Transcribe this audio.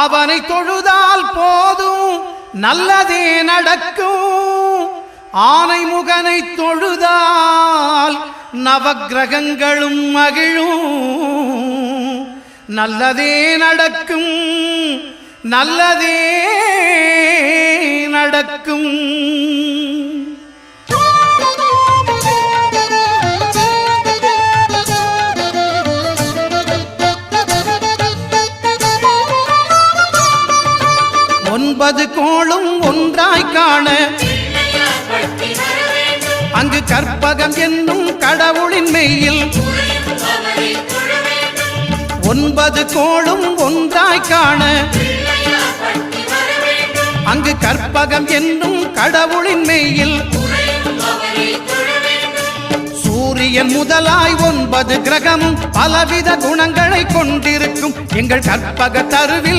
அவனை தொழுதால் போதும் நல்லதே நடக்கும். ஆனை முகனை தொழுதால் நவக்கிரகங்களும் மகிழும். நல்லதே நடக்கும், நல்லதே நடக்கும். ஒன்பது கோளும் ஒன்றாய் காண அங்கு கற்பகம் என்னும் கடவுளின் மெய்யில். ஒன்பது கோளும் ஒன்றாய் காண அங்கு கற்பகம் என்னும் கடவுளின் மெய்யில். சூரியன் முதலாய் 9 கிரகமும் பலவித குணங்களை கொண்டிருக்கும் எங்கள் கற்பக தருவில்